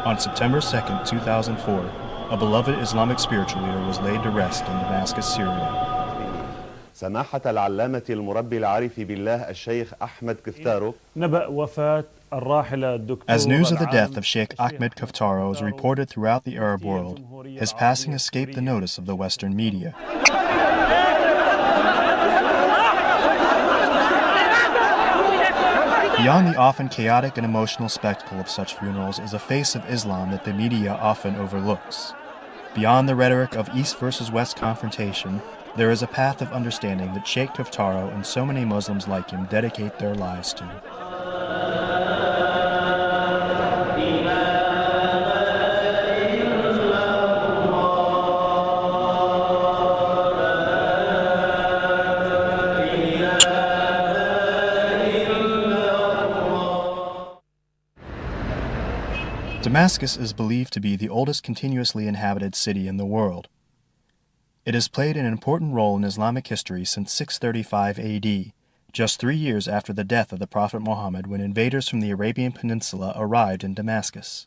On September 2, 2004, a beloved Islamic spiritual leader was laid to rest in Damascus, Syria. سماحة العلامة المربي العارف بالله الشيخ أحمد كفتارو. نبأ وفاة الراحل الدكتور. As news of the death of Sheikh Ahmed Kftaro is reported throughout the Arab world, his passing escaped the notice of the Western media. Beyond the often chaotic and emotional spectacle of such funerals is a face of Islam that the media often overlooks. Beyond the rhetoric of East versus West confrontation, there is a path of understanding that Sheikh Kftaro and so many Muslims like him dedicate their lives to. Damascus is believed to be the oldest continuously inhabited city in the world. It has played an important role in Islamic history since 635 AD, just 3 years after the death of the Prophet Muhammad when invaders from the Arabian Peninsula arrived in Damascus.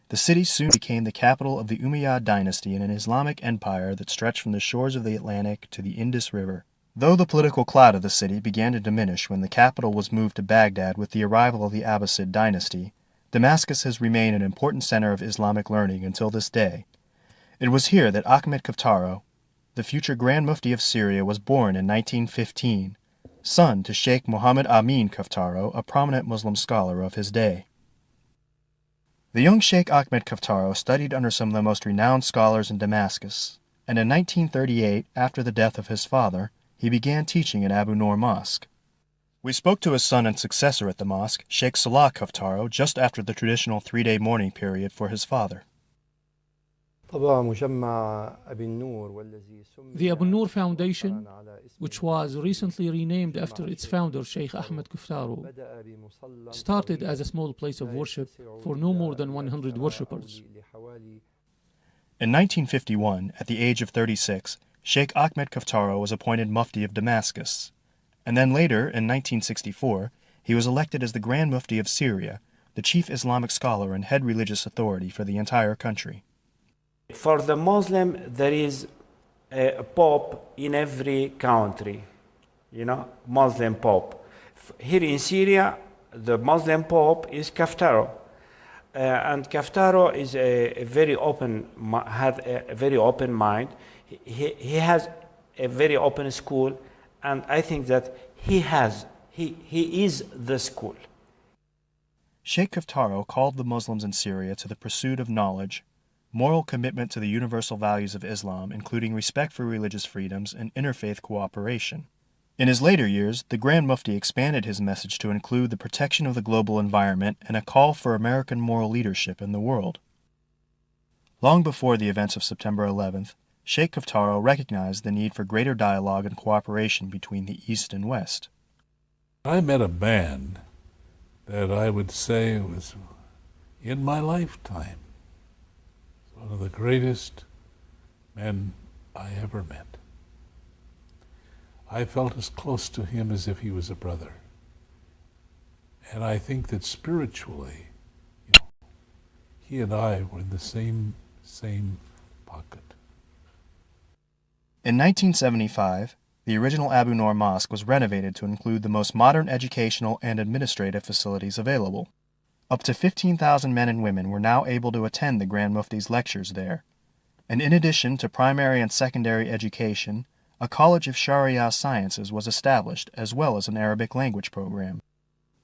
The city soon became the capital of the Umayyad dynasty in an Islamic empire that stretched from the shores of the Atlantic to the Indus River. Though the political clout of the city began to diminish when the capital was moved to Baghdad with the arrival of the Abbasid dynasty, Damascus has remained an important center of Islamic learning until this day. It was here that Ahmed Kftaro, the future Grand Mufti of Syria, was born in 1915, son to Sheikh Muhammad Amin Kftaro, a prominent Muslim scholar of his day. The young Sheikh Ahmed Kftaro studied under some of the most renowned scholars in Damascus, and in 1938, after the death of his father, he began teaching at Abu Noor Mosque. We spoke to his son and successor at the mosque, Sheikh Salah Kftaro, just after the traditional 3-day mourning period for his father. The Abu Noor Foundation, which was recently renamed after its founder, Sheikh Ahmed Kftaro, started as a small place of worship for no more than 100 worshippers. In 1951, at the age of 36, Sheikh Ahmed Kftaro was appointed Mufti of Damascus, and then later, in 1964, he was elected as the Grand Mufti of Syria, the chief Islamic scholar and head religious authority for the entire country. For the Muslim, there is a pope in every country, Muslim pope. Here in Syria, the Muslim pope is Kftaro. And Kftaro is a very open mind. He has a very open school, and I think that he is the school. Sheikh Kftaro called the Muslims in Syria to the pursuit of knowledge, moral commitment to the universal values of Islam, including respect for religious freedoms and interfaith cooperation. In his later years, the Grand Mufti expanded his message to include the protection of the global environment and a call for American moral leadership in the world. Long before the events of September 11th, Sheikh Kftaro recognized the need for greater dialogue and cooperation between the East and West. I met a man that I would say was, in my lifetime, one of the greatest men I ever met. I felt as close to him as if he was a brother. And I think that spiritually, he and I were in the same pocket. In 1975, the original Abu Noor Mosque was renovated to include the most modern educational and administrative facilities available. Up to 15,000 men and women were now able to attend the Grand Mufti's lectures there. And in addition to primary and secondary education, a College of Sharia Sciences was established, as well as an Arabic language program.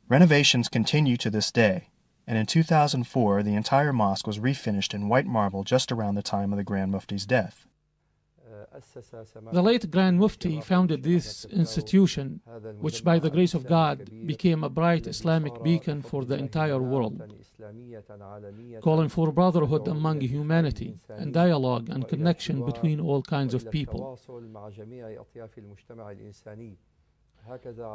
Renovations continue to this day, and in 2004 the entire mosque was refinished in white marble just around the time of the Grand Mufti's death. The late Grand Mufti founded this institution, which by the grace of God became a bright Islamic beacon for the entire world, calling for brotherhood among humanity and dialogue and connection between all kinds of people.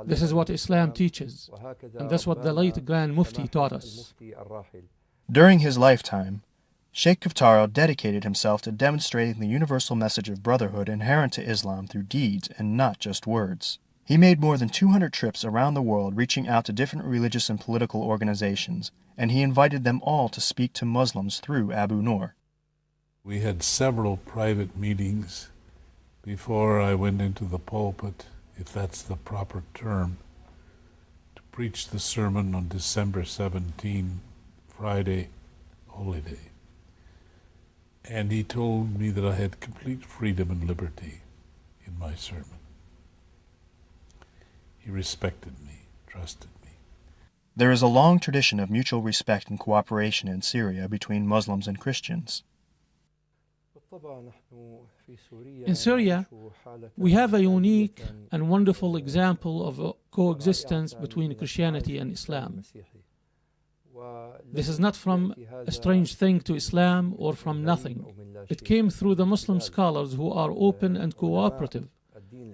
This is what Islam teaches, and that's what the late Grand Mufti taught us. During his lifetime, Sheikh Kftaro dedicated himself to demonstrating the universal message of brotherhood inherent to Islam through deeds and not just words. He made more than 200 trips around the world reaching out to different religious and political organizations, and he invited them all to speak to Muslims through Abu Nur. We had several private meetings before I went into the pulpit, if that's the proper term, to preach the sermon on December 17, Friday, Holy Day. And he told me that I had complete freedom and liberty in my sermon. He respected me, trusted me. There is a long tradition of mutual respect and cooperation in Syria between Muslims and Christians. In Syria, we have a unique and wonderful example of a coexistence between Christianity and Islam. This is not from a strange thing to Islam or from nothing. It came through the Muslim scholars who are open and cooperative,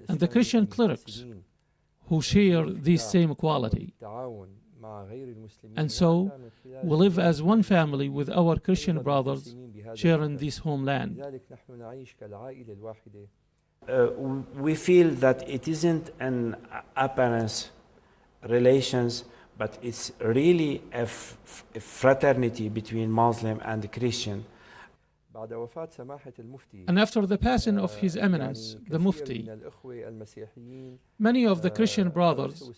and the Christian clerics who share this same quality. And so, we live as one family with our Christian brothers sharing this homeland. We feel that it isn't an appearance relations, but it's really a fraternity between Muslim and Christian. And after the passing of His Eminence, the Mufti, many of the Christian brothers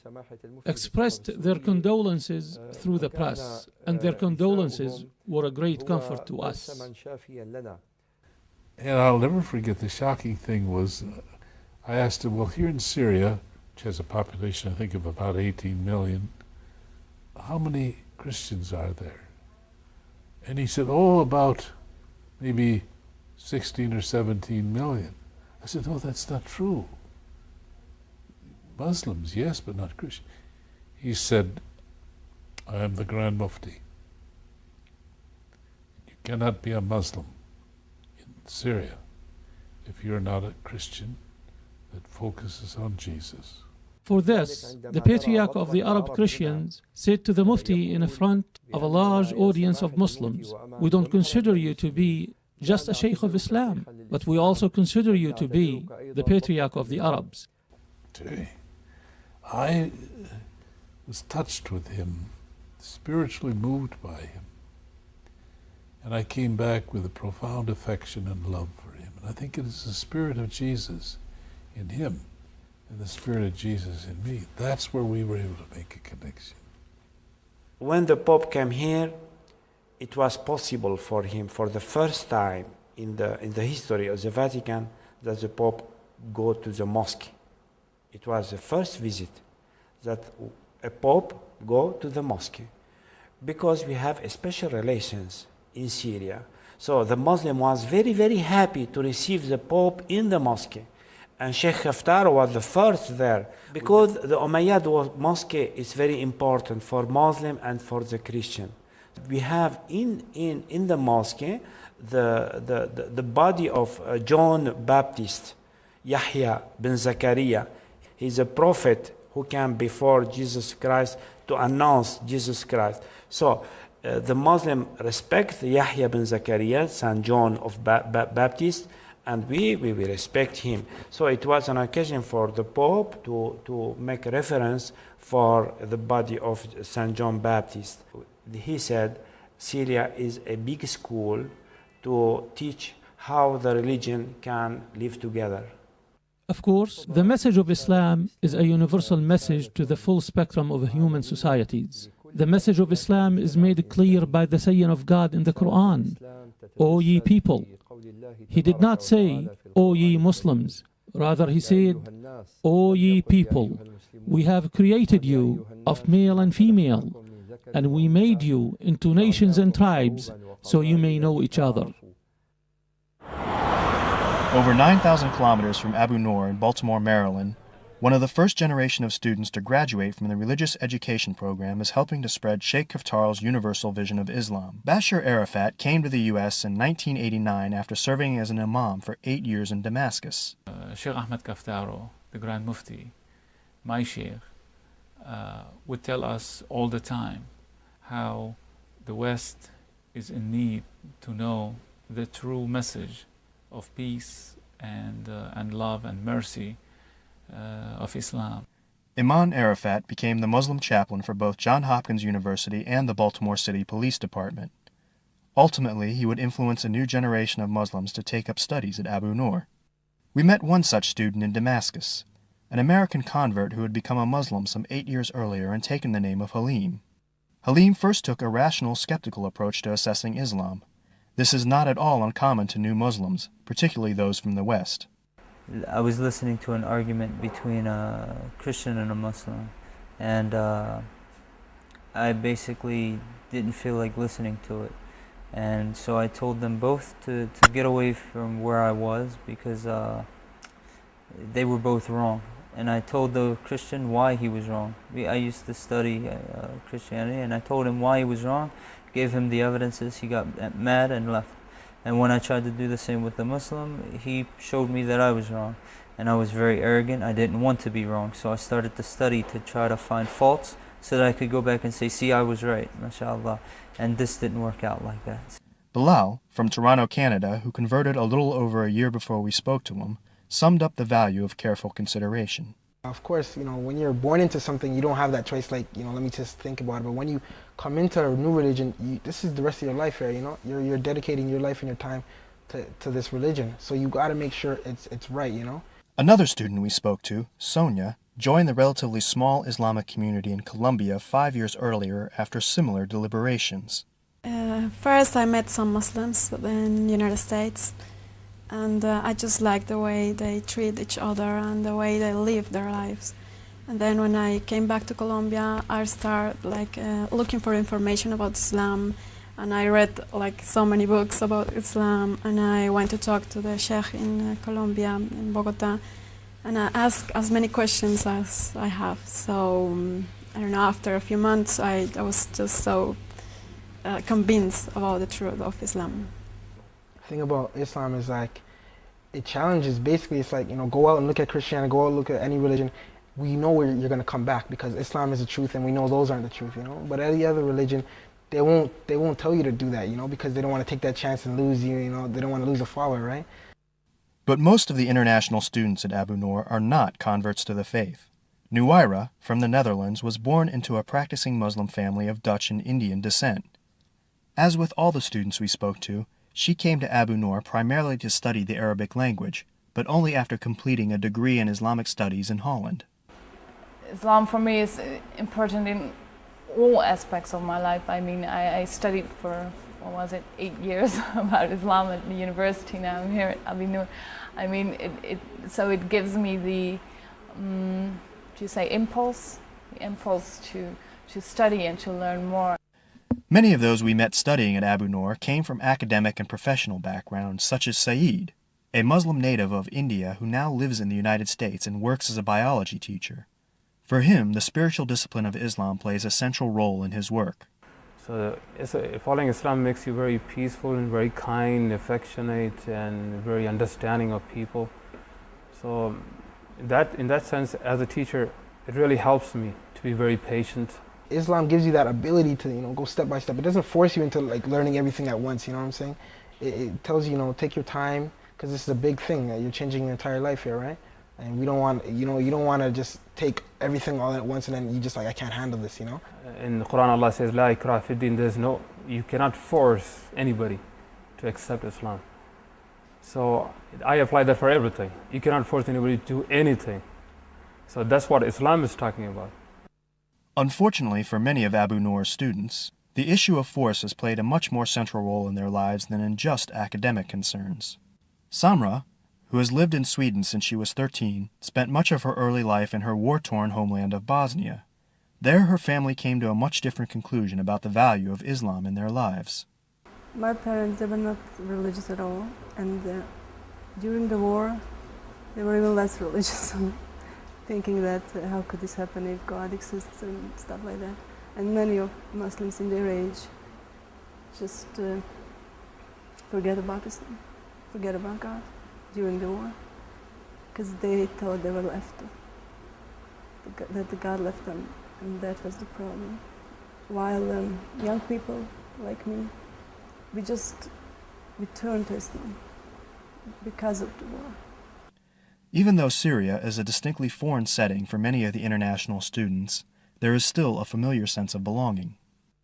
expressed their condolences through the press, and their condolences were a great comfort to us. And I'll never forget, the shocking thing was, I asked him, well, here in Syria, which has a population, I think, of about 18 million, how many Christians are there? And he said, oh, about maybe 16 or 17 million. I said, no, that's not true. Muslims, yes, but not Christians. He said, I am the Grand Mufti. You cannot be a Muslim in Syria if you're not a Christian that focuses on Jesus. For this, the Patriarch of the Arab Christians said to the Mufti in front of a large audience of Muslims, we don't consider you to be just a Sheikh of Islam, but we also consider you to be the Patriarch of the Arabs. I was touched with him, spiritually moved by him, and I came back with a profound affection and love for him. And I think it is the Spirit of Jesus in him and the Spirit of Jesus in me. That's where we were able to make a connection. When the Pope came here, it was possible for him, for the first time in the history of the Vatican, that the Pope go to the mosque. It was the first visit that a Pope go to the mosque, because we have a special relations in Syria. So the Muslim was very, very happy to receive the Pope in the mosque. And Sheikh Kftaro was the first there, because the Umayyad mosque is very important for Muslim and for the Christian. We have in the mosque the body of John Baptist, Yahya bin Zakaria. He's a prophet who came before Jesus Christ to announce Jesus Christ. So the Muslim respect Yahya bin Zakaria, son John of Baptist, and we respect him. So it was an occasion for the Pope to make reference for the body of St. John Baptist. He said Syria is a big school to teach how the religion can live together. Of course, the message of Islam is a universal message to the full spectrum of human societies. The message of Islam is made clear by the saying of God in the Quran, O ye people. He did not say, O ye Muslims. Rather, he said, O ye people, we have created you of male and female, and we made you into nations and tribes so you may know each other. Over 9,000 kilometers from Abu Nur in Baltimore, Maryland, one of the first generation of students to graduate from the religious education program is helping to spread Sheikh Kftaro's universal vision of Islam. Bashar Arafat came to the U.S. in 1989 after serving as an imam for 8 years in Damascus. Sheikh Ahmed Kaftaro, the Grand Mufti, my Sheikh, would tell us all the time how the West is in need to know the true message of peace and love and mercy of Islam. Imam Arafat became the Muslim chaplain for both Johns Hopkins University and the Baltimore City Police Department. Ultimately, he would influence a new generation of Muslims to take up studies at Abu Nur. We met one such student in Damascus, an American convert who had become a Muslim some 8 years earlier and taken the name of Halim. Halim first took a rational, skeptical approach to assessing Islam. This is not at all uncommon to new Muslims, particularly those from the West. I was listening to an argument between a Christian and a Muslim, and I basically didn't feel like listening to it. And so I told them both to get away from where I was, because they were both wrong. And I told the Christian why he was wrong. I used to study Christianity, and I told him why he was wrong, gave him the evidences. He got mad and left. And when I tried to do the same with the Muslim, he showed me that I was wrong. And I was very arrogant. I didn't want to be wrong. So I started to study to try to find faults so that I could go back and say, see, I was right, mashallah. And this didn't work out like that. Bilal, from Toronto, Canada, who converted a little over a year before we spoke to him, summed up the value of careful consideration. Of course, when you're born into something, you don't have that choice, like, let me just think about it. But when you come into a new religion, this is the rest of your life here, You're dedicating your life and your time to this religion. So you got to make sure it's right, Another student we spoke to, Sonia, joined the relatively small Islamic community in Colombia 5 years earlier after similar deliberations. First, I met some Muslims in the United States. And I just like the way they treat each other and the way they live their lives. And then when I came back to Colombia, I started looking for information about Islam, and I read so many books about Islam, and I went to talk to the Sheikh in Colombia, in Bogota, and I asked as many questions as I have. So I don't know, after a few months, I was just so convinced about the truth of Islam. The thing about Islam is it challenges. Basically, it's go out and look at Christianity, go out and look at any religion. We know where you're going to come back, because Islam is the truth, and we know those aren't the truth, But any other religion, they won't tell you to do that, because they don't want to take that chance and lose you, They don't want to lose a follower, right? But most of the international students at Abu Nur are not converts to the faith. Nuwaira, from the Netherlands, was born into a practicing Muslim family of Dutch and Indian descent. As with all the students we spoke to, she came to Abu Nur primarily to study the Arabic language, but only after completing a degree in Islamic studies in Holland. Islam for me is important in all aspects of my life. I mean, I studied for, 8 years about Islam at the university. Now I'm here at Abu Nur. I mean, so it gives me the, impulse? The impulse to study and to learn more. Many of those we met studying at Abu Nur came from academic and professional backgrounds, such as Saeed, a Muslim native of India who now lives in the United States and works as a biology teacher. For him, the spiritual discipline of Islam plays a central role in his work. So following Islam makes you very peaceful and very kind, affectionate, and very understanding of people. So in that sense, as a teacher, it really helps me to be very patient. Islam gives you that ability to, go step by step. It doesn't force you into learning everything at once, you know what I'm saying? It tells you, take your time, because this is a big thing. You're changing your entire life here, right? And we don't want, you don't want to just take everything all at once and then you just I can't handle this, In the Quran, Allah says, La ikrah fi din, you cannot force anybody to accept Islam. So I apply that for everything. You cannot force anybody to do anything. So that's what Islam is talking about. Unfortunately for many of Abu Nur's students, the issue of force has played a much more central role in their lives than in just academic concerns. Samra, who has lived in Sweden since she was 13, spent much of her early life in her war-torn homeland of Bosnia. There her family came to a much different conclusion about the value of Islam in their lives. My parents, they were not religious at all, and during the war, they were even less religious. Thinking that how could this happen if God exists and stuff like that. And many of Muslims in their age just forget about Islam, forget about God during the war, because they thought they were left, that the God left them, and that was the problem. While young people like me, we turned to Islam because of the war. Even though Syria is a distinctly foreign setting for many of the international students, there is still a familiar sense of belonging.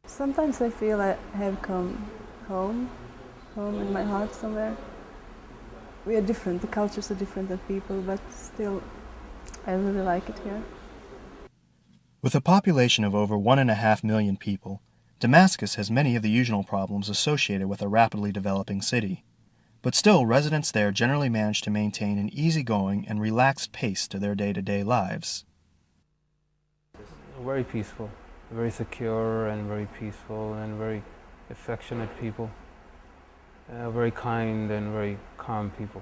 Sometimes I feel I have come home in my heart somewhere. We are different, the cultures are different than people, but still, I really like it here. With a population of over 1.5 million people, Damascus has many of the usual problems associated with a rapidly developing city. But still, residents there generally manage to maintain an easygoing and relaxed pace to their day-to-day lives. Very peaceful, very secure and very peaceful and very affectionate people. Very kind and very calm people.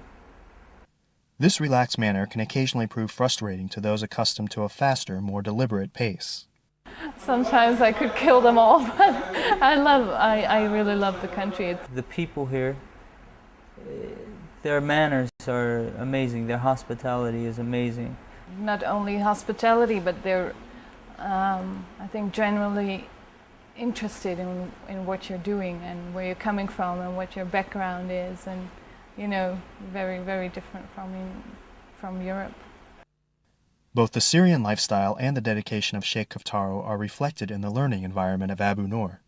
This relaxed manner can occasionally prove frustrating to those accustomed to a faster, more deliberate pace. Sometimes I could kill them all, but I really love the country. The people here, their manners are amazing, their hospitality is amazing. Not only hospitality, but they're, I think, generally interested in what you're doing and where you're coming from and what your background is, and you know, very, very different from Europe. Both the Syrian lifestyle and the dedication of Sheikh Kftaro are reflected in the learning environment of Abu Nur.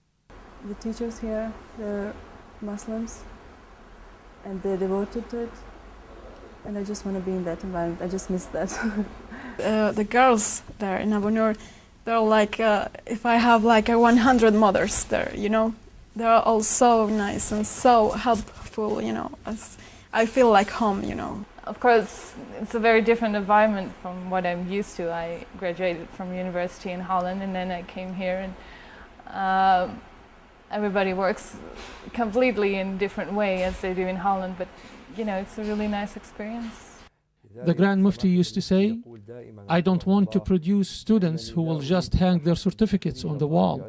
The teachers here, they're Muslims and they're devoted to it, and I just want to be in that environment. I just miss that. The girls there in Abu Nur, they're like, if I have like 100 mothers there, you know, they're all so nice and so helpful, you know. I feel like home, you know. Of course, it's a very different environment from what I'm used to. I graduated from university in Holland, and then I came here, and everybody works completely in different way as they do in Holland, but you know, it's a really nice experience. The Grand Mufti used to say, I don't want to produce students who will just hang their certificates on the wall.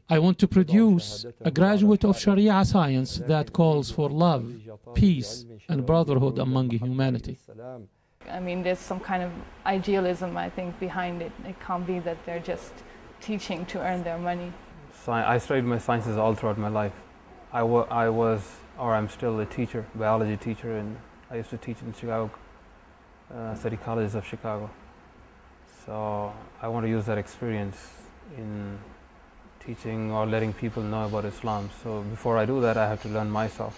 I want to produce a graduate of Sharia science that calls for love, peace, and brotherhood among humanity. I mean, there's some kind of idealism, I think, behind it. It can't be that they're just teaching to earn their money. I studied my sciences all throughout my life. I'm still a teacher, biology teacher, and I used to teach in Chicago, City Colleges of Chicago. So I want to use that experience in teaching or letting people know about Islam. So before I do that, I have to learn myself.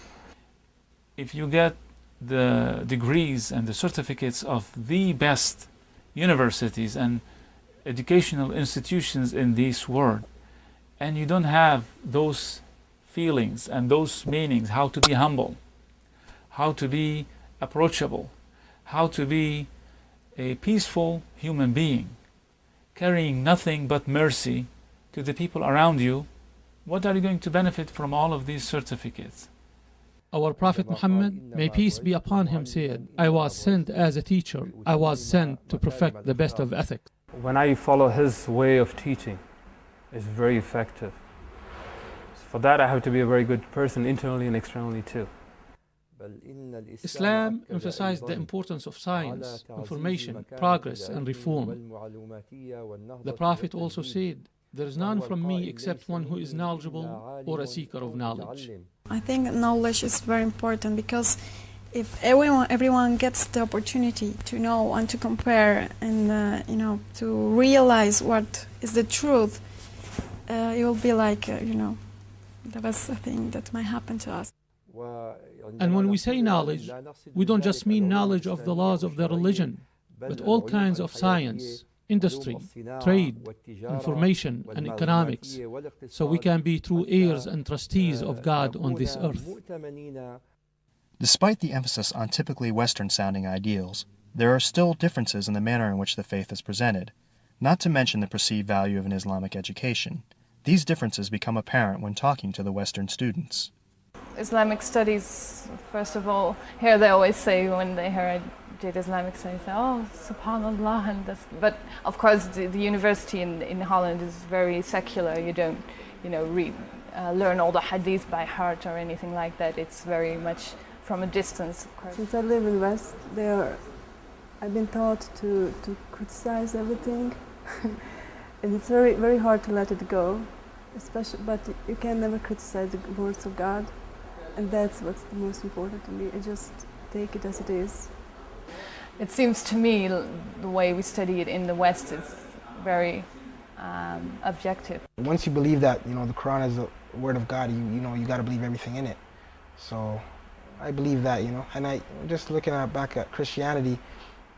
If you get the degrees and the certificates of the best universities and educational institutions in this world, and you don't have those feelings and those meanings, how to be humble, how to be approachable, how to be a peaceful human being, carrying nothing but mercy to the people around you, what are you going to benefit from all of these certificates? Our Prophet Muhammad, may peace be upon him, said, I was sent as a teacher. I was sent to perfect the best of ethics. When I follow his way of teaching, it's very effective. For that, I have to be a very good person, internally and externally too. Islam emphasized the importance of science, information, progress, and reform. The Prophet also said, there is none from me except one who is knowledgeable or a seeker of knowledge. I think knowledge is very important, because if everyone gets the opportunity to know and to compare and you know, to realize what is the truth, it will be like you know, the best thing that might happen to us. And when we say knowledge, we don't just mean knowledge of the laws of the religion, but all kinds of science, industry, trade, information, and economics, so we can be true heirs and trustees of God on this earth. Despite the emphasis on typically Western-sounding ideals, there are still differences in the manner in which the faith is presented, not to mention the perceived value of an Islamic education. These differences become apparent when talking to the Western students. Islamic studies, first of all, here they always say, when they hear I did Islamic studies, oh, subhanallah, and that's, but of course the university in Holland is very secular. You don't, you know, learn all the hadith by heart or anything like that. It's very much from a distance, of course. Since I live in West, I've been taught to criticize everything, and it's very, very hard to let it go, especially, but you can never criticize the words of God, and that's what's the most important to me. I just take it as it is. It seems to me the way we study it in the West is very objective. Once you believe that, you know, the Quran is the word of God, you know, you got to believe everything in it. So I believe that, you know, and I just looking back at Christianity,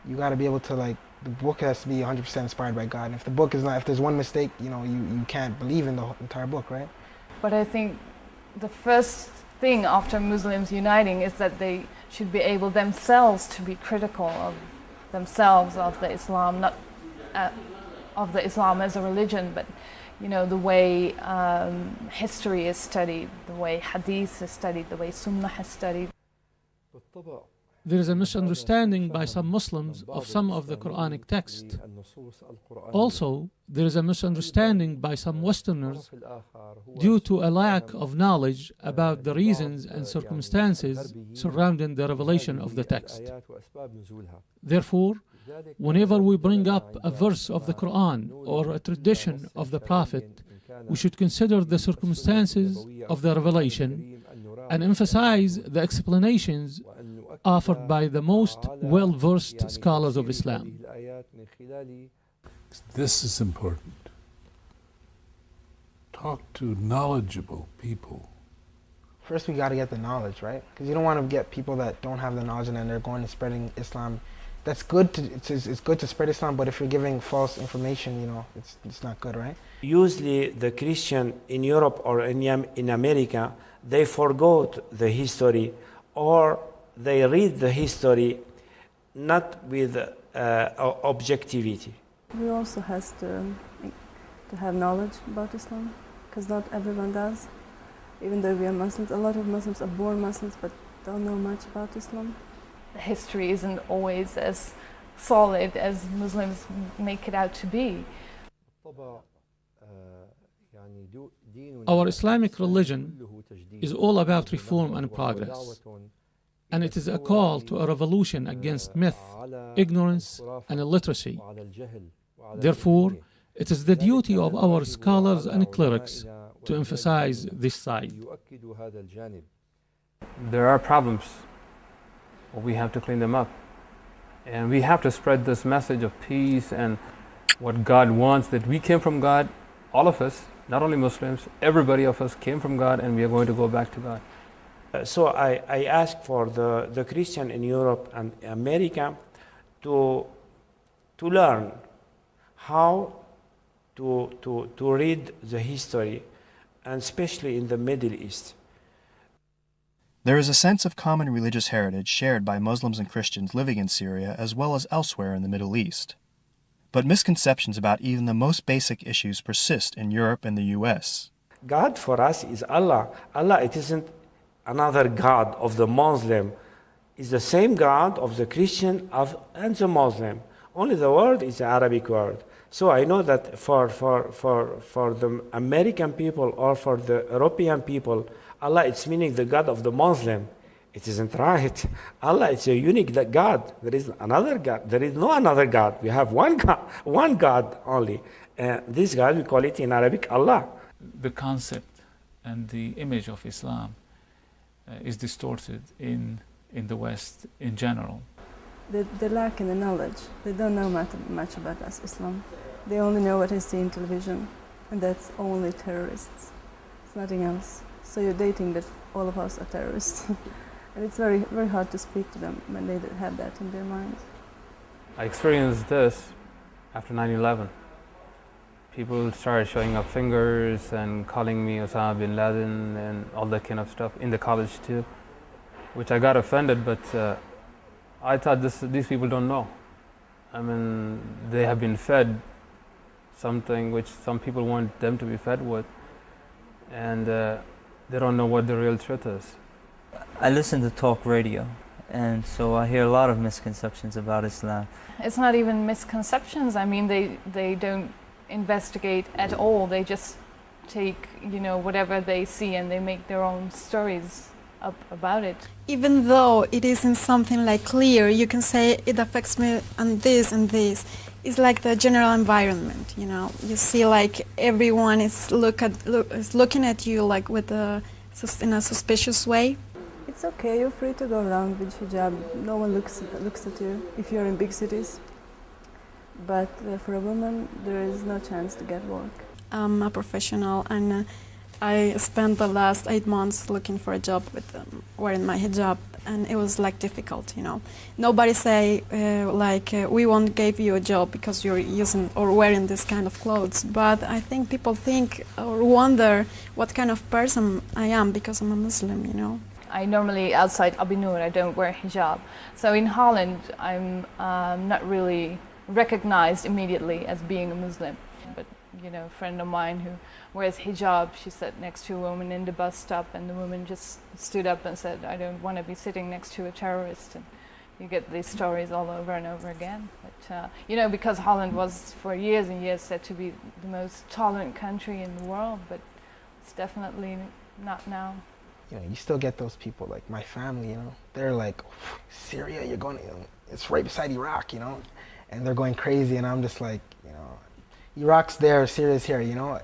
you got to be able to, like, the book has to be 100% inspired by God. And if the book is not, if there's one mistake, you know, you can't believe in the entire book, right? But I think the first thing after Muslims uniting is that they should be able themselves to be critical of themselves, of the Islam, not of the Islam as a religion, but, you know, the way history is studied, the way hadith is studied, the way sunnah is studied. There is a misunderstanding by some Muslims of some of the Quranic text. Also, there is a misunderstanding by some Westerners due to a lack of knowledge about the reasons and circumstances surrounding the revelation of the text. Therefore, whenever we bring up a verse of the Quran or a tradition of the Prophet, we should consider the circumstances of the revelation and emphasize the explanations offered by the most well-versed scholars of Islam. This is important. Talk to knowledgeable people. First, we got to get the knowledge, right? Because you don't want to get people that don't have the knowledge and then they're going and spreading Islam. That's good. It's good to spread Islam, but if you're giving false information, you know, it's not good, right? Usually, the Christian in Europe or in America, they forgot the history, or they read the history not with objectivity. We also has to have knowledge about Islam, because not everyone does. Even though we are Muslims, a lot of Muslims are born Muslims but don't know much about Islam. The history isn't always as solid as Muslims make it out to be. Our Islamic religion is all about reform and progress, and it is a call to a revolution against myth, ignorance, and illiteracy. Therefore, it is the duty of our scholars and clerics to emphasize this side. There are problems, but we have to clean them up. And we have to spread this message of peace and what God wants, that we came from God, all of us, not only Muslims, everybody of us came from God, and we are going to go back to God. So I ask for the Christian in Europe and America to learn how to read the history, and especially in the Middle East. There is a sense of common religious heritage shared by Muslims and Christians living in Syria as well as elsewhere in the Middle East. But misconceptions about even the most basic issues persist in Europe and the US. God for us is Allah. Allah, it isn't another God of the Muslim. It's the same God of the Christian and the Muslim. Only the word is the Arabic word. So I know that for the American people or for the European people, Allah, it's meaning the God of the Muslim. It isn't right. Allah, it's a unique God. There is another God. There is no another God. We have one God only. This God, we call it in Arabic Allah. The concept and the image of Islam is distorted in the West in general. They lack in the knowledge. They don't know much about us, Islam. They only know what they see in television, and that's only terrorists. It's nothing else. So you're dating that all of us are terrorists. And it's very, very hard to speak to them when they have that in their minds. I experienced this after 9/11. People started showing up fingers and calling me Osama bin Laden and all that kind of stuff in the college too, which I got offended, but I thought these people don't know. I mean, they have been fed something which some people want them to be fed with, and they don't know what the real truth is. I listen to talk radio, and so I hear a lot of misconceptions about Islam. It's not even misconceptions. I mean, they don't investigate at all. They just take, you know, whatever they see and they make their own stories up about it. Even though it isn't something like clear, you can say it affects me on this and this. It's like the general environment, you know. You see, like everyone is looking at you like in a suspicious way. it's okay, you're free to go around with hijab. No one looks at you if you're in big cities. But for a woman, there is no chance to get work. I'm a professional, and I spent the last 8 months looking for a job with wearing my hijab, and it was like difficult, you know. Nobody say we won't give you a job because you're using or wearing this kind of clothes. But I think people think or wonder what kind of person I am because I'm a Muslim, you know. I normally, outside Abi Noor, I don't wear hijab. So in Holland, I'm not really recognized immediately as being a Muslim. But, you know, a friend of mine who wears hijab, she sat next to a woman in the bus stop, and the woman just stood up and said, I don't want to be sitting next to a terrorist. And you get these stories all over and over again. But, you know, because Holland was for years and years said to be the most tolerant country in the world, but it's definitely not now. You know, you still get those people, like my family, you know, they're like, Syria, you're going, it's right beside Iraq, you know, and they're going crazy, and I'm just like, you know, Iraq's there, Syria's here, you know,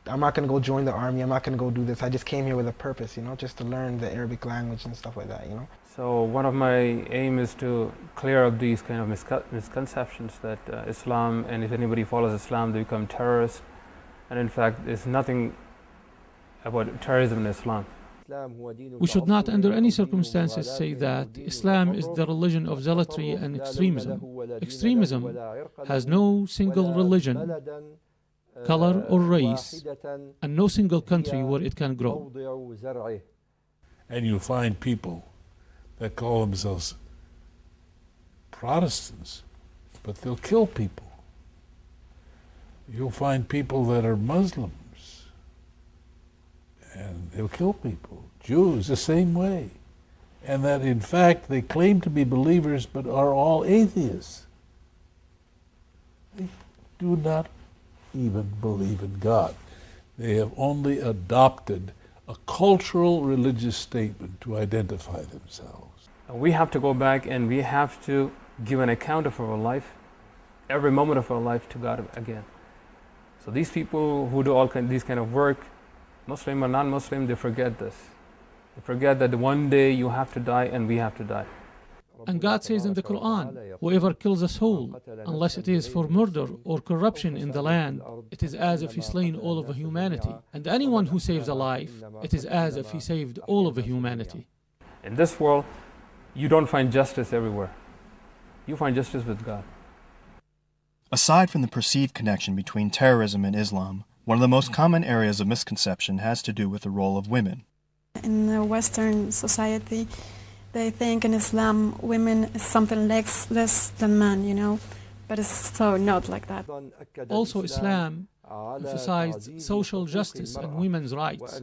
I'm not going to go join the army, I'm not going to go do this, I just came here with a purpose, you know, just to learn the Arabic language and stuff like that, you know. So one of my aim is to clear up these kind of misconceptions that Islam, and if anybody follows Islam, they become terrorists, and in fact, there's nothing about terrorism in Islam. We should not under any circumstances say that Islam is the religion of zealotry and extremism. Extremism has no single religion, color or race, and no single country where it can grow. And you find people that call themselves Protestants, but they'll kill people. You'll find people that are Muslims, and they'll kill people. Jews, the same way. And that in fact they claim to be believers but are all atheists. They do not even believe in God. They have only adopted a cultural religious statement to identify themselves. We have to go back and we have to give an account of our life, every moment of our life, to God again. So these people who do all these kind of work, Muslim or non-Muslim, they forget this. They forget that one day you have to die and we have to die. And God says in the Quran, whoever kills a soul, unless it is for murder or corruption in the land, it is as if he slain all of humanity. And anyone who saves a life, it is as if he saved all of humanity. In this world, you don't find justice everywhere. You find justice with God. Aside from the perceived connection between terrorism and Islam, one of the most common areas of misconception has to do with the role of women. In the Western society, they think in Islam women is something less than men, you know, but it's so not like that. Also, Islam emphasized social justice and women's rights.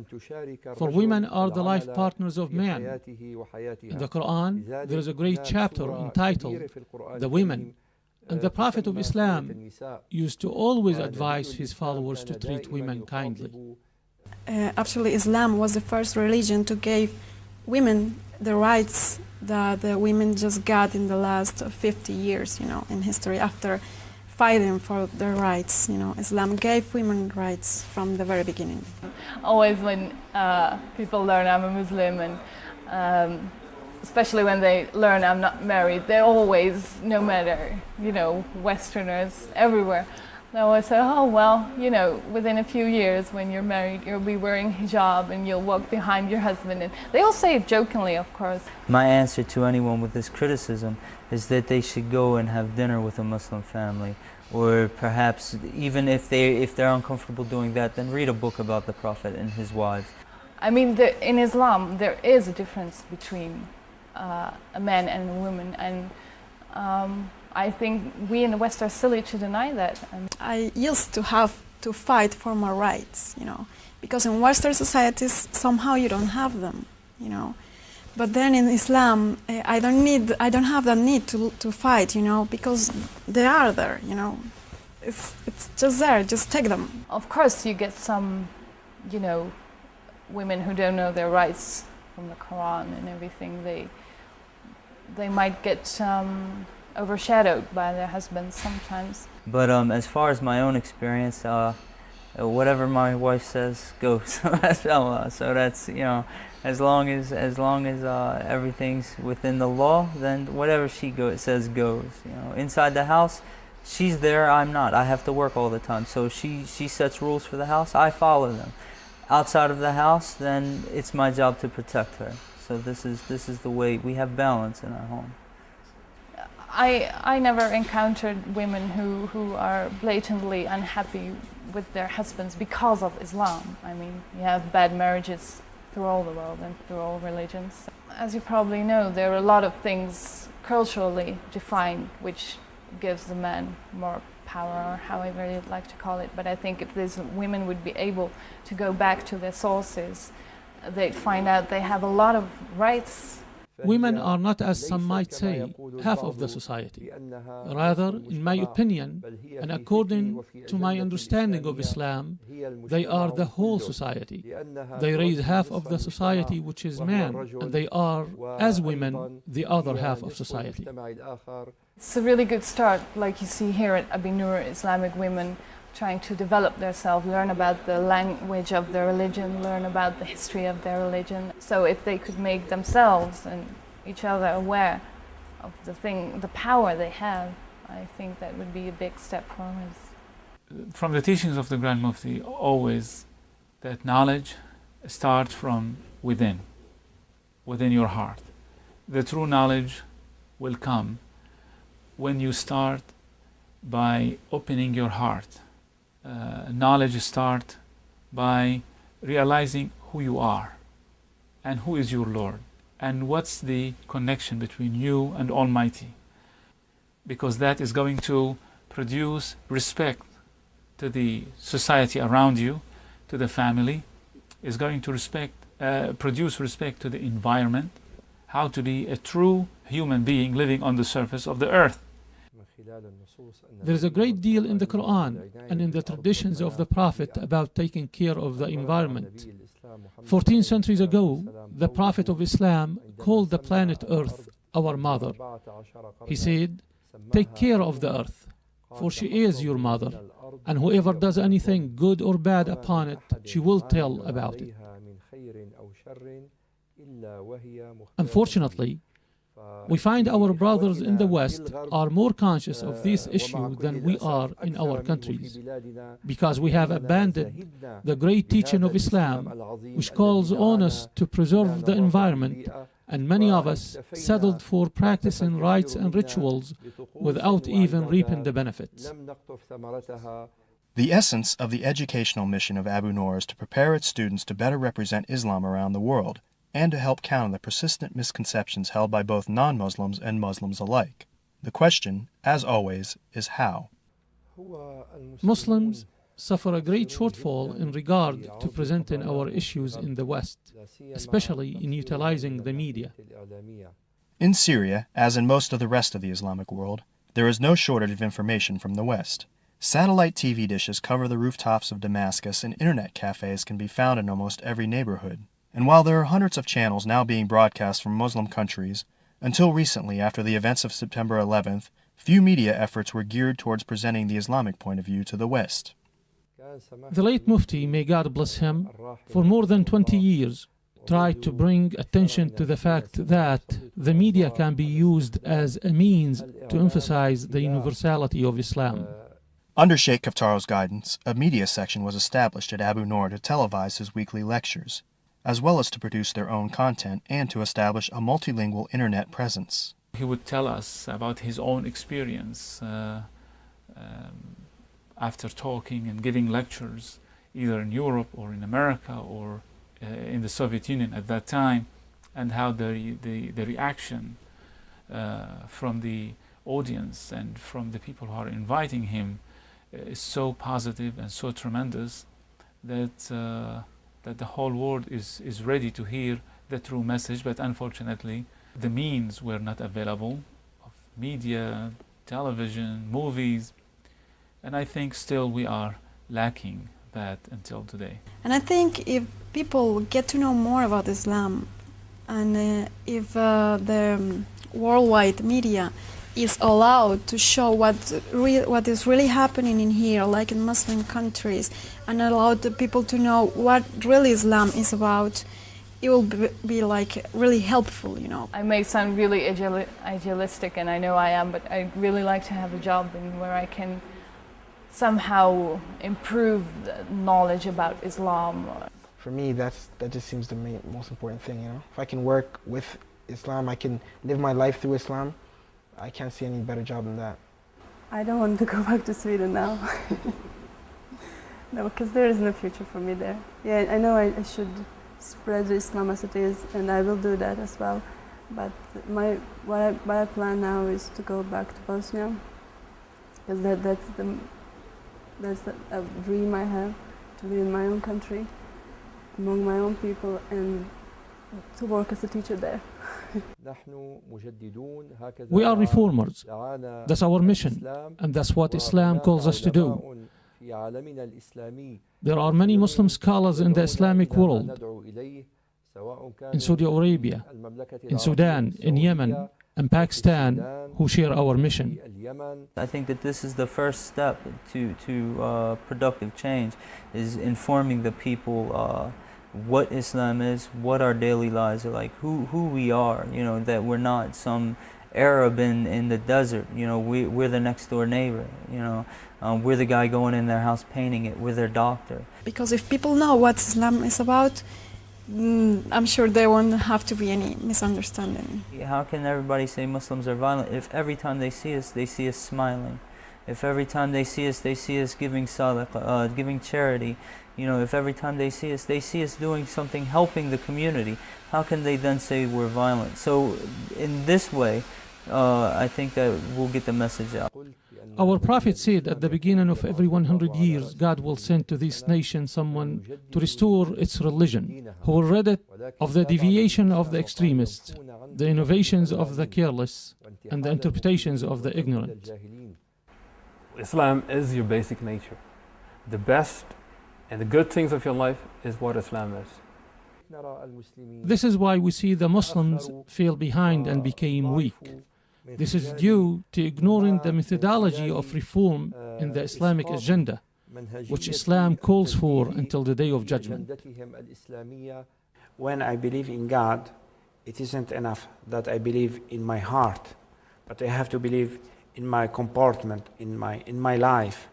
For women are the life partners of man. In the Quran, there is a great chapter entitled The Women. And the Prophet of Islam used to always advise his followers to treat women kindly. Actually, Islam was the first religion to give women the rights that the women just got in the last 50 years, you know, in history, after fighting for their rights. You know, Islam gave women rights from the very beginning. Always when people learn I'm a Muslim, and especially when they learn I'm not married, they always, no matter, you know, Westerners everywhere, they always say, oh, well, you know, within a few years when you're married, you'll be wearing hijab and you'll walk behind your husband. And they all say it jokingly, of course. My answer to anyone with this criticism is that they should go and have dinner with a Muslim family, or perhaps even if they're uncomfortable doing that, then read a book about the Prophet and his wives. I mean, in Islam, there is a difference between a man and a woman, and I think we in the West are silly to deny that. I used to have to fight for my rights, you know, because in Western societies somehow you don't have them, you know. But then in Islam, I don't have that need to fight, you know, because they are there, you know. It's just there, just take them. Of course, you get some, you know, women who don't know their rights from the Quran and everything. They might get overshadowed by their husbands sometimes. But as far as my own experience, whatever my wife says goes. So that's, you know, As long as everything's within the law, then whatever she says goes. You know, inside the house, she's there, I'm not. I have to work all the time. So she sets rules for the house, I follow them. Outside of the house, then it's my job to protect her. So this is the way we have balance in our home. I never encountered women who are blatantly unhappy with their husbands because of Islam. I mean, you have bad marriages through all the world and through all religions. As you probably know, there are a lot of things culturally defined which gives the man more power, or however you'd like to call it. But I think if these women would be able to go back to their sources, they'd find out they have a lot of rights. Women are not, as some might say, half of the society. Rather, in my opinion, and according to my understanding of Islam, they are the whole society. They raise half of the society, which is man, and they are, as women, the other half of society. It's a really good start, like you see here at Abi Nur, Islamic women trying to develop themselves, learn about the language of their religion, learn about the history of their religion. So if they could make themselves and each other aware of the power they have, I think that would be a big step forward. From the teachings of the Grand Mufti, always that knowledge starts from within your heart. The true knowledge will come when you start by opening your heart. Knowledge starts by realizing who you are and who is your Lord and what's the connection between you and Almighty, because that is going to produce respect to the society around you, to the family, is going to produce respect to the environment, how to be a true human being living on the surface of the earth. There is a great deal in the Quran and in the traditions of the Prophet about taking care of the environment. 14 centuries ago, the Prophet of Islam called the planet Earth our mother. He said, "Take care of the earth, for she is your mother, and whoever does anything good or bad upon it, she will tell about it." Unfortunately, we find our brothers in the West are more conscious of this issue than we are in our countries, because we have abandoned the great teaching of Islam, which calls on us to preserve the environment, and many of us settled for practicing rites and rituals without even reaping the benefits. The essence of the educational mission of Abu Nur is to prepare its students to better represent Islam around the world, and to help counter the persistent misconceptions held by both non-Muslims and Muslims alike. The question, as always, is how. Muslims suffer a great shortfall in regard to presenting our issues in the West, especially in utilizing the media. In Syria, as in most of the rest of the Islamic world, there is no shortage of information from the West. Satellite TV dishes cover the rooftops of Damascus, and internet cafes can be found in almost every neighborhood. And while there are hundreds of channels now being broadcast from Muslim countries, until recently, after the events of September 11th, few media efforts were geared towards presenting the Islamic point of view to the West. The late Mufti, may God bless him, for more than 20 years, tried to bring attention to the fact that the media can be used as a means to emphasize the universality of Islam. Under Sheikh Kftaro's guidance, a media section was established at Abu Nur to televise his weekly lectures, as well as to produce their own content and to establish a multilingual internet presence. He would tell us about his own experience after talking and giving lectures, either in Europe or in America or in the Soviet Union at that time, and how the reaction from the audience and from the people who are inviting him is so positive and so tremendous that that the whole world is ready to hear the true message. But unfortunately, the means were not available of media, television, movies, and I think still we are lacking that until today. And I think if people get to know more about Islam, and if the worldwide media is allowed to show what is really happening in here, like in Muslim countries, and allowed the people to know what really Islam is about, it will be like really helpful, you know. I may sound really idealistic, and I know I am, but I really like to have a job where I can somehow improve the knowledge about Islam. For me, that just seems the most important thing, you know. If I can work with Islam, I can live my life through Islam, I can't see any better job than that. I don't want to go back to Sweden now. No, because there is no future for me there. Yeah, I know I should spread Islam as it is, and I will do that as well. But what I plan now is to go back to Bosnia, because that's a dream I have, to live in my own country, among my own people, and to work as a teacher there. We are reformers. That's our mission, and that's what Islam calls us to do. There are many Muslim scholars in the Islamic world, in Saudi Arabia, in Sudan, in Yemen, and Pakistan, who share our mission. I think that this is the first step to productive change, is informing the people what Islam is, what our daily lives are like, who we are, you know, that we're not some Arab in the desert, you know, we're the next door neighbor, you know, we're the guy going in their house painting it, we're their doctor. Because if people know what Islam is about, I'm sure there won't have to be any misunderstanding. How can everybody say Muslims are violent if every time they see us smiling? If every time they see us giving sadaqah, giving charity, you know, if every time they see us doing something, helping the community, how can they then say we're violent? So in this way, I think that we'll get the message out. Our Prophet said at the beginning of every 100 years, God will send to this nation someone to restore its religion, who will rid it of the deviation of the extremists, the innovations of the careless, and the interpretations of the ignorant. Islam is your basic nature. The best and the good things of your life is what Islam is. This is why we see the Muslims fell behind and became weak. This is due to ignoring the methodology of reform in the Islamic agenda, which Islam calls for until the Day of Judgment. When I believe in God, it isn't enough that I believe in my heart, but I have to believe in my comportment, in my life.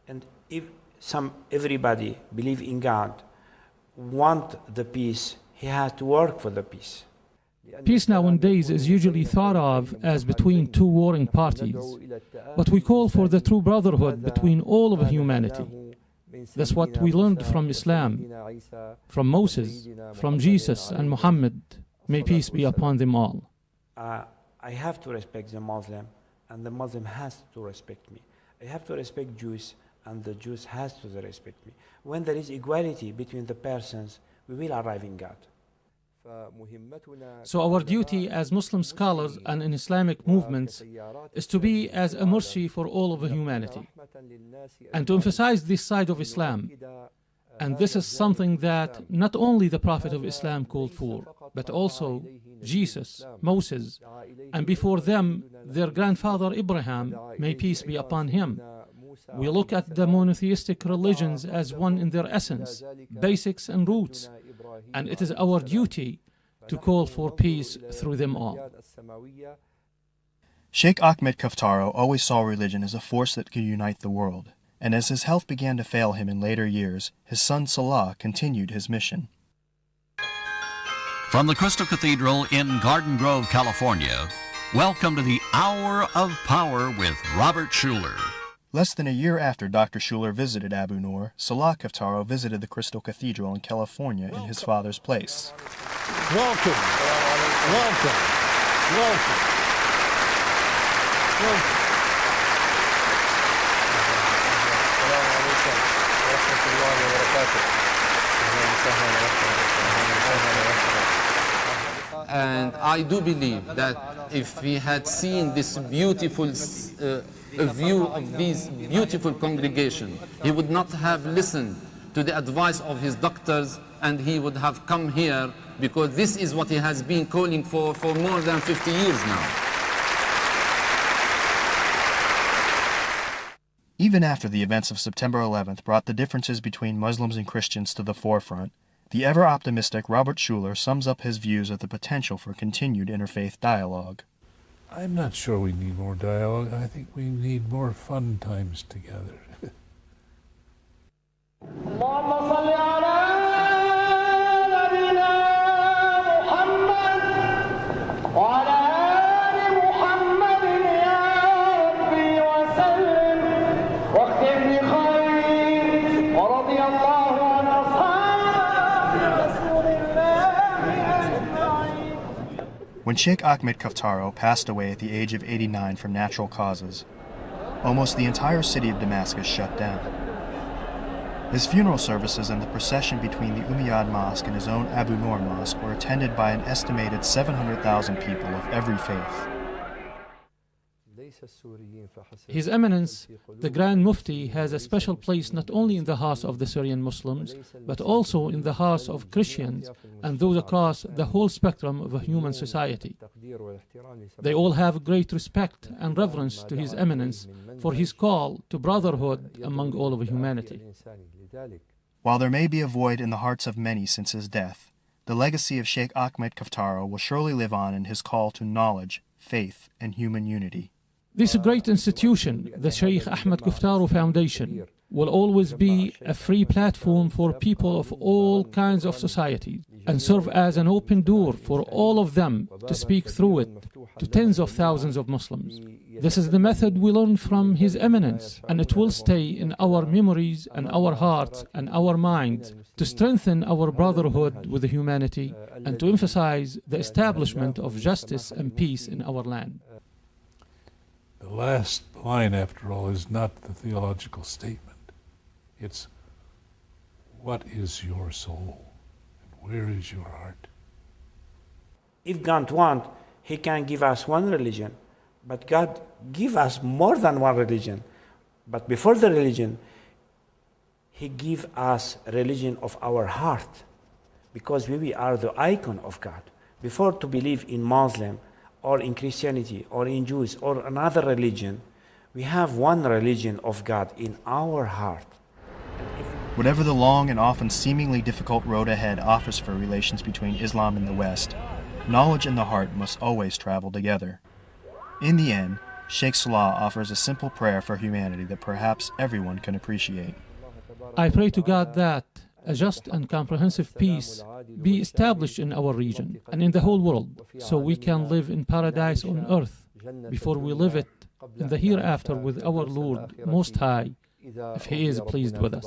And if everybody believe in God, want the peace, he has to work for the peace. Peace nowadays is usually thought of as between two warring parties, but we call for the true brotherhood between all of humanity. That's what we learned from Islam, from Moses, from Jesus and Muhammad. May peace be upon them all. I have to respect the Muslim, and the Muslim has to respect me. I have to respect Jews, and the Jews has to respect me. When there is equality between the persons, we will arrive in God. So our duty as Muslim scholars and in Islamic movements is to be as a mercy for all of humanity and to emphasize this side of Islam. And this is something that not only the Prophet of Islam called for, but also Jesus, Moses, and before them, their grandfather Abraham, may peace be upon him. We look at the monotheistic religions as one in their essence, basics and roots, and it is our duty to call for peace through them all. Sheikh Ahmed Kftaro always saw religion as a force that could unite the world, and as his health began to fail him in later years, his son Salah continued his mission. From the Crystal Cathedral in Garden Grove, California, welcome to the Hour of Power with Robert Schuller. Less than a year after Dr. Schuller visited Abu Nur, Salah Kftaro visited the Crystal Cathedral in California in his father's place. Welcome. Welcome. Welcome. Welcome. And I do believe that if we had seen this beautiful view of this beautiful congregation, he would not have listened to the advice of his doctors, and he would have come here, because this is what he has been calling for more than 50 years now. Even after the events of September 11th brought the differences between Muslims and Christians to the forefront, The ever-optimistic Robert Schuller sums up his views of the potential for continued interfaith dialogue. I'm not sure we need more dialogue. I think we need more fun times together. When Sheikh Ahmed Kftaro passed away at the age of 89 from natural causes, almost the entire city of Damascus shut down. His funeral services and the procession between the Umayyad Mosque and his own Abu Noor Mosque were attended by an estimated 700,000 people of every faith. His Eminence, the Grand Mufti, has a special place not only in the hearts of the Syrian Muslims, but also in the hearts of Christians and those across the whole spectrum of a human society. They all have great respect and reverence to His Eminence for his call to brotherhood among all of humanity. While there may be a void in the hearts of many since his death, the legacy of Sheikh Ahmed Kftaro will surely live on in his call to knowledge, faith, and human unity. This great institution, the Sheikh Ahmed Kftaro Foundation, will always be a free platform for people of all kinds of societies and serve as an open door for all of them to speak through it to tens of thousands of Muslims. This is the method we learned from His Eminence, and it will stay in our memories and our hearts and our minds to strengthen our brotherhood with humanity and to emphasize the establishment of justice and peace in our land. The last line, after all, is not the theological statement. It's, what is your soul? And where is your heart? If God wants, He can give us one religion, but God give us more than one religion. But before the religion, He give us a religion of our heart, because we are the icon of God. Before to believe in Muslim, or in Christianity, or in Jews, or another religion, we have one religion of God in our heart. Whatever the long and often seemingly difficult road ahead offers for relations between Islam and the West, knowledge and the heart must always travel together. In the end, Sheikh Salah offers a simple prayer for humanity that perhaps everyone can appreciate. I pray to God that a just and comprehensive peace be established in our region and in the whole world, so we can live in paradise on earth before we live it in the hereafter with our Lord Most High, if He is pleased with us.